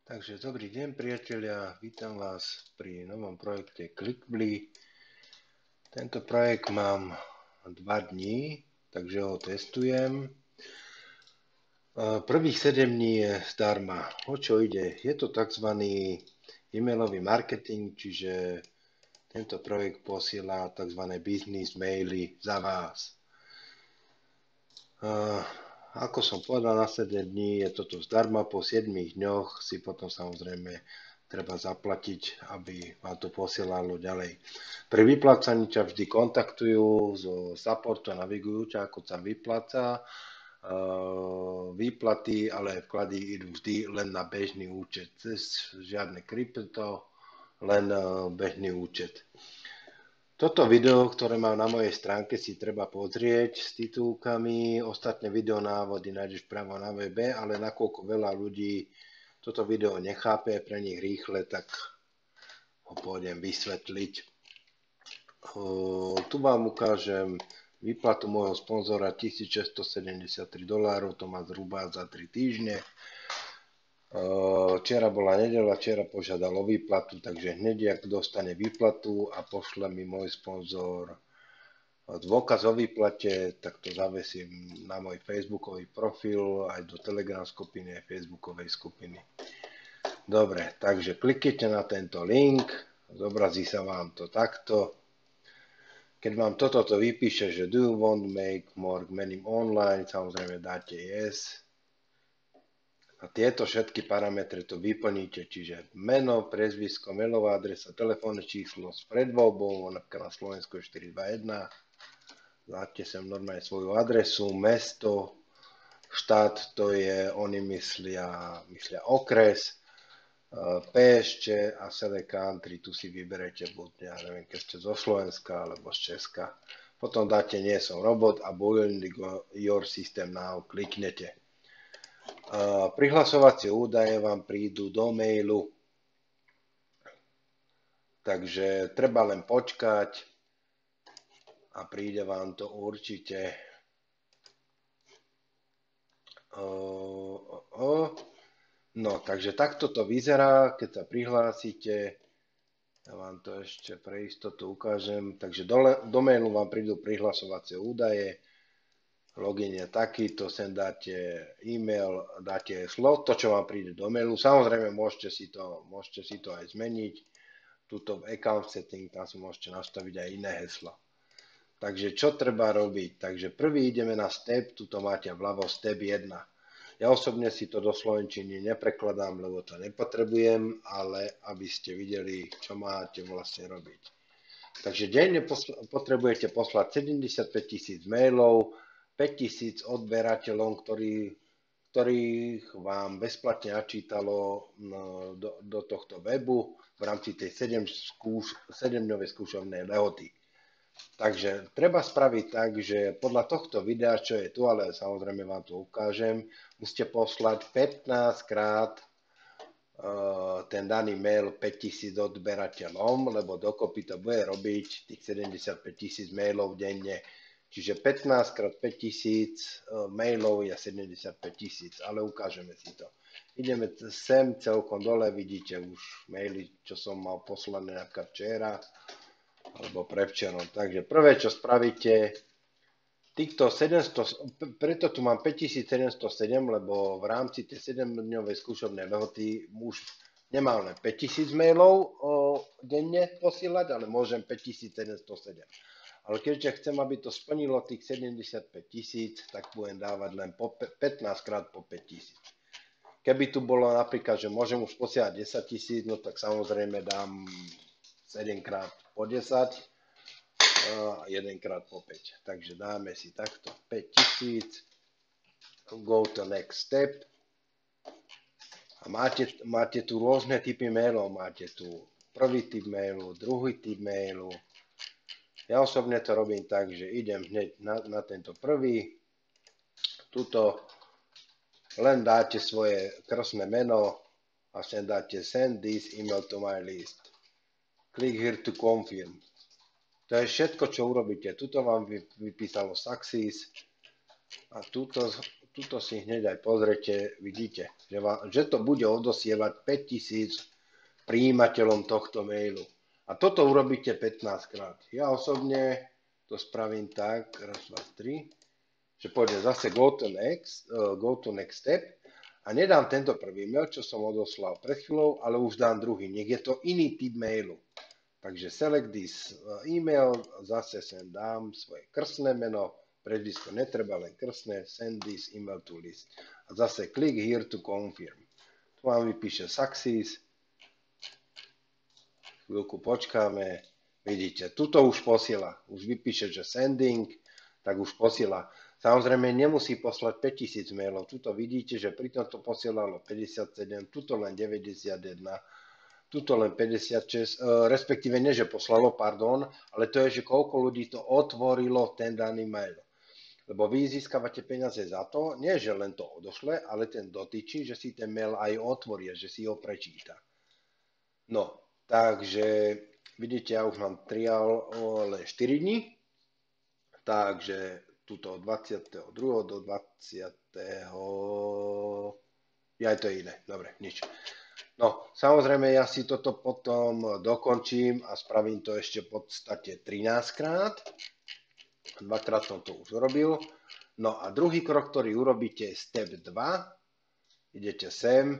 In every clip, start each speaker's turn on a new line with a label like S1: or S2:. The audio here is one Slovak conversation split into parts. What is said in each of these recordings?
S1: Takže dobrý deň priatelia, vítam vás pri novom projekte Clickbly. Tento projekt mám 2 dní, takže ho testujem. Prvých 7 dní je zdarma. O čo ide? Je to tzv. E-mailový marketing, čiže tento projekt posiela tzv. Business maily za vás. Ako som povedal, na 7 dní je toto zdarma, po 7 dňoch si potom samozrejme treba zaplatiť, aby vám to posielalo ďalej. Pri vyplácaní ťa vždy kontaktujú zo supportu a navigujú ťa, ako sa vypláca. Výplaty, ale vklady idú vždy len na bežný účet, cez žiadne krypto, len bežný účet. Toto video, ktoré mám na mojej stránke, si treba pozrieť s titulkami. Ostatné videonávody nájdeš priamo na webe, ale nakoľko veľa ľudí toto video nechápe, pre nich rýchle, tak ho pôjdem vysvetliť. Tu vám ukážem výplatu môjho sponzora $1673, to má zhruba za 3 týždne. Včera bola nedeľa, včera požiadal o výplatu, takže hneď, ak dostane výplatu a pošle mi môj sponzor dôkaz o výplate, tak to zavesím na môj facebookový profil, aj do Telegram skupiny, aj facebookovej skupiny. Dobre, takže kliknite na tento link, zobrazí sa vám to takto. Keď vám toto vypíše, že do you want to make more money online, samozrejme dáte yes. A tieto všetky parametre to vyplníte, čiže meno, priezvisko, mailová adresa, telefónne číslo s predvoľbou, napríklad na Slovensku je 421. Dáte sem normálne svoju adresu, mesto, štát, to je, oni myslia okres, PŠČ a Select Country, tu si vyberete buď, ja neviem, keď ste zo Slovenska alebo z Česka. Potom dáte nie som robot a build your system now, kliknete. Prihlasovacie údaje vám prídu do mailu, takže treba len počkať a príde vám to určite. No, takže takto to vyzerá, keď sa prihlásite. Ja vám to ešte pre istotu ukážem. Takže do mailu vám prídu prihlasovacie údaje. Login je takýto, sem dáte e-mail, dáte slot, to čo vám príde do mailu. Samozrejme môžete si to aj zmeniť. Tuto v account setting, tam si môžete nastaviť aj iné heslo. Takže čo treba robiť? Takže prvý ideme na step, tuto máte vľavo step 1. Ja osobne si to do slovenčiny neprekladám, lebo to nepotrebujem, ale aby ste videli, čo máte vlastne robiť. Takže denne potrebujete poslať 75 000 mailov, 5 000 odberateľom, ktorých vám bezplatne načítalo do tohto webu v rámci tej 7-dňovej skúšovnej lehoty. Takže treba spraviť tak, že podľa tohto videa, čo je tu, ale samozrejme vám to ukážem, musíte poslať 15 krát ten daný mail 5000 odberateľom, lebo dokopy to bude robiť tých 75 000 mailov denne. Čiže 15 krát 5000 mailov je 75 000, ale ukážeme si to. Ideme sem celkom dole, vidíte už maily, čo som mal poslané napríklad včera, alebo prevčerom. Takže prvé, čo spravíte, týchto 700, preto tu mám 5707, lebo v rámci tej 7-dňovej skúšovnej lehoty už nemám len 5000 mailov denne posielať, ale môžem 5707. Ale keďže chcem, aby to splnilo tých 75 000, tak budem dávať len 15 krát po 5000. Keby tu bolo napríklad, že môžem už posielať 10 000, no tak samozrejme dám 7 krát po 10 a 1 krát po 5. Takže dáme si takto 5000, go to next step a máte tu rôzne typy mailov, máte tu prvý typ mailu, druhý typ mailu. Ja osobne to robím tak, že idem hneď na tento prvý, tuto len dáte svoje krstné meno a sem dáte send this email to my list. Click here to confirm. To je všetko, čo urobíte. Tuto vám vypísalo success a tuto tuto si hneď aj pozrite, vidíte, že to bude odosievať 5000 prijímateľom tohto mailu. A toto urobíte 15 krát. Ja osobne to spravím tak, raz, dva, tri, že pôjde zase go to next step a nedám tento prvý mail, čo som odoslal pred chvíľou, ale už dám druhý. Nech je to iný typ mailu. Takže select this email, zase sem dám svoje krstné meno, priezvisko netreba, len krstné, send this email to list. A zase click here to confirm. Tu vám vypíše success, chvíľku počkáme, vidíte, tuto už posiela, už vypíše, že sending, tak už posiela. Samozrejme nemusí poslať 5000 mailov, tuto vidíte, že pri tomto posielalo 57, tuto len 91, tuto len 56, respektíve nie, že poslalo, pardon, ale to je, že koľko ľudí to otvorilo ten daný mail. Lebo vy získavate peniaze za to, nie že len to odošle, ale ten dotyčí, že si ten mail aj otvorí, že si ho prečíta. No, takže vidíte, ja už mám triál len 4 dní, takže tuto od 22. do 20. Ja to je iné, dobre, nič. No, samozrejme, ja si toto potom dokončím a spravím to ešte v podstate 13 krát. Dvakrát som to už urobil. No a druhý krok, ktorý urobíte, je step 2. Idete sem.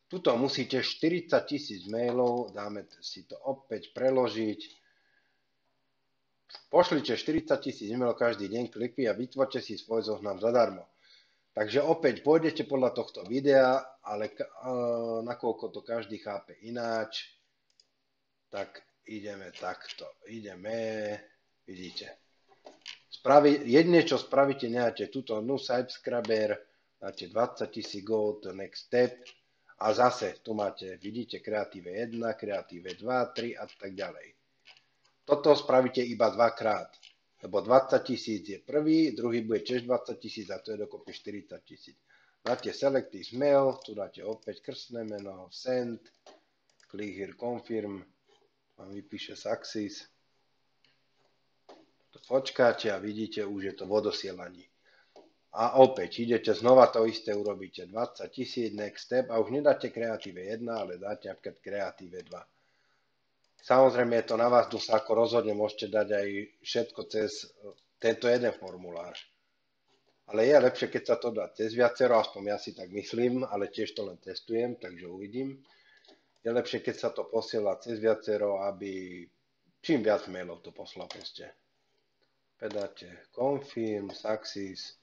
S1: Tuto musíte 40 000 mailov, dáme si to opäť preložiť. Pošlite 40 000 mailov každý deň, klikli a vytvorte si svoj zoznam zadarmo. Takže opäť pôjdete podľa tohto videa, ale nakoľko to každý chápe ináč, tak ideme takto. Vidíte. Jedine, čo spravíte, nedáte túto new subscriber, dáte 20 000 go to next step a zase tu máte, vidíte, kreatíve 1, kreatíve 2, 3 a tak ďalej. Toto spravíte iba dvakrát. Lebo 20 000 je prvý, druhý bude tiež 20 000 a to je dokopy 40 000. Dáte select this mail, tu dáte opäť krstné meno, send, click here confirm, vám vypíše success. To počkáte a vidíte, už je to v odosielaní. A opäť idete znova to isté, urobíte 20 000, next step a už nedáte kreatíve 1, ale dáte napríklad kreatíve 2. Samozrejme je to na vás, kto sa ako rozhodne, môžete dať aj všetko cez tento jeden formulár. Ale je lepšie, keď sa to dá cez viacero, aspoň ja si tak myslím, ale tiež to len testujem, takže uvidím. Je lepšie, keď sa to posiela cez viacero, aby čím viac mailov to poslal proste. Pedáte confirm, success.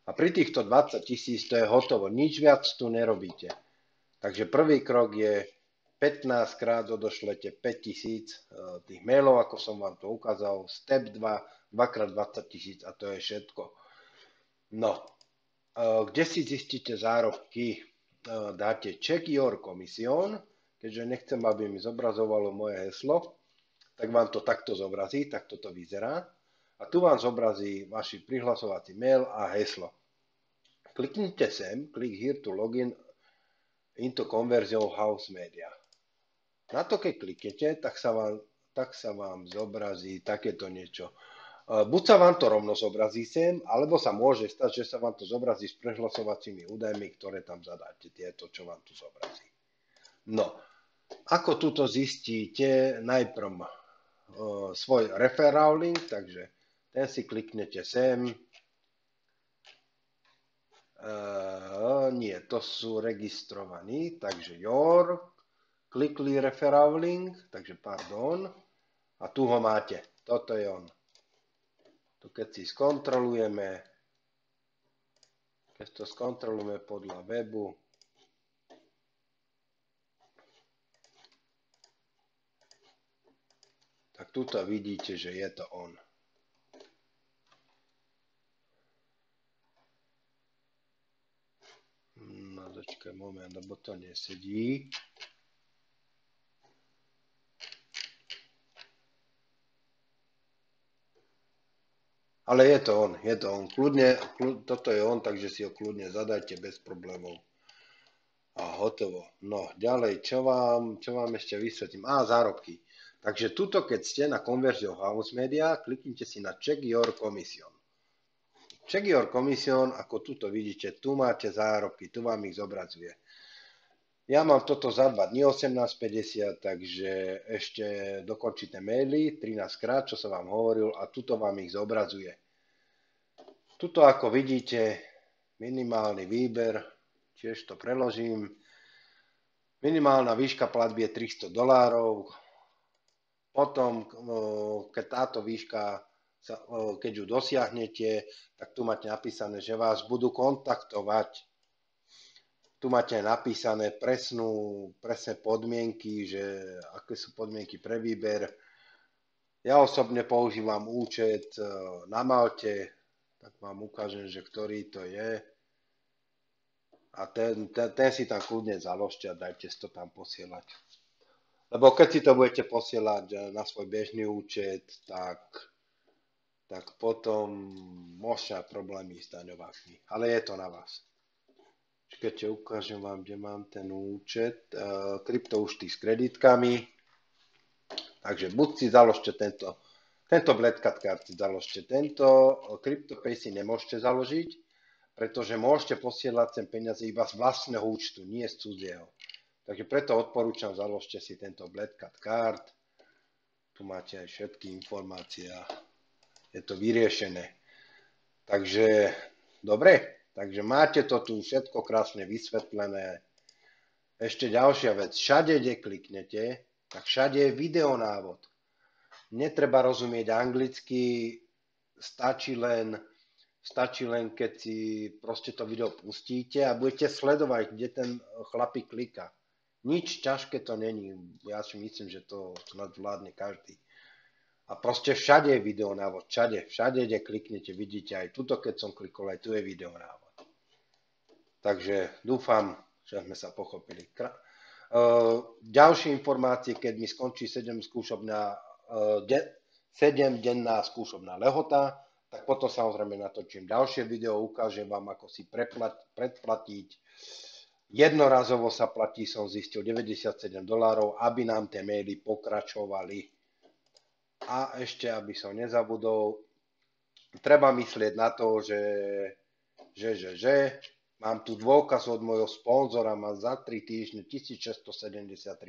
S1: A pri týchto 20 000 to je hotovo, nič viac tu nerobíte. Takže prvý krok je 15 krát odošlete 5000 tých mailov, ako som vám to ukázal. Step 2, 2x20 000 a to je všetko. No, kde si zistíte zárobky? Dáte check your commission, keďže nechcem, aby mi zobrazovalo moje heslo, tak vám to takto zobrazí, takto to vyzerá. A tu vám zobrazí vaši prihlasovací mail a heslo. Kliknite sem, click here to login into Conversion House Media. Na to, keď kliknete, tak sa vám zobrazí takéto niečo. Buď sa vám to rovno zobrazí sem, alebo sa môže stať, že sa vám to zobrazí s prehlasovacími údajmi, ktoré tam zadáte, tieto, čo vám tu zobrazí. No, ako tuto zistíte, najprv svoj referral link, takže ten si kliknete sem. Nie, to sú registrovaní, takže your, klikli referral link, takže pardon, a tu ho máte, toto je on. Tu keď si skontrolujeme, podľa webu, tak tuto vidíte, že je to on. No počkaj moment, lebo to nesedí. Ale je to on. Toto je on, takže si ho kľudne zadajte bez problémov. A hotovo. No, ďalej, čo vám ešte vysvetlím? Zárobky. Takže tuto, keď ste na Conversion House Media, kliknite si na Check Your Commission. Check your commission, ako tuto vidíte, tu máte zárobky, tu vám ich zobrazuje. Ja mám toto za 2 dní 18,50, takže ešte dokončíte maily 13 krát, čo som vám hovoril, a tuto vám ich zobrazuje. Tuto ako vidíte, minimálny výber, tiež to preložím. Minimálna výška platby je $300. Potom, keď táto výška, keď ju dosiahnete, tak tu máte napísané, že vás budú kontaktovať. Tu máte napísané presné podmienky, že aké sú podmienky pre výber. Ja osobne používam účet na Malte, tak vám ukážem, že ktorý to je. A ten si tam kľudne založte a dajte si to tam posielať. Lebo keď si to budete posielať na svoj bežný účet, tak potom môžete mať problémy s daňovákmi. Ale je to na vás. Čakajte, ukážem vám, kde mám ten účet. Kryptoúčty s kreditkami. Takže buď si založte tento Black Cat Card si založte. Tento CryptoPay si nemôžete založiť, pretože môžete posielať sem peniaze iba z vlastného účtu, nie z cudzieho. Takže preto odporúčam, založte si tento Black Cat Card. Tu máte aj všetky informácie a je to vyriešené. Takže, dobre. Takže máte to tu všetko krásne vysvetlené. Ešte ďalšia vec. Všade, kde kliknete, tak všade je videonávod. Netreba rozumieť anglicky, stačí len, keď si proste to video pustíte a budete sledovať, kde ten chlapík klika. Nič ťažké to není. Ja si myslím, že to nadvládne každý. A proste všade je videonávod. Všade, kde kliknete, vidíte aj tuto, keď som klikol, aj tu je videonávod. Takže dúfam, že sme sa pochopili. Ďalšie informácie, keď mi skončí 7-denná skúšobná lehota, tak potom samozrejme natočím ďalšie video, ukážem vám, ako si predplatiť. Jednorazovo sa platí, som zistil, $97, aby nám tie maily pokračovali. A ešte, aby som nezabudol, treba myslieť na to, že mám tu dôkaz od môjho sponzora, mám za 3 týždne $1673.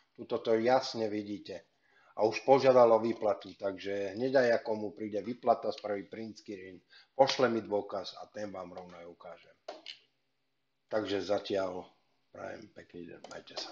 S1: Tuto to jasne vidíte. A už požiadal o výplatu, takže hneď aj ako mu príde výplata, spraví print screen, pošle mi dôkaz a ten vám rovno aj ukážem. Takže zatiaľ prajem pekný deň, majte sa.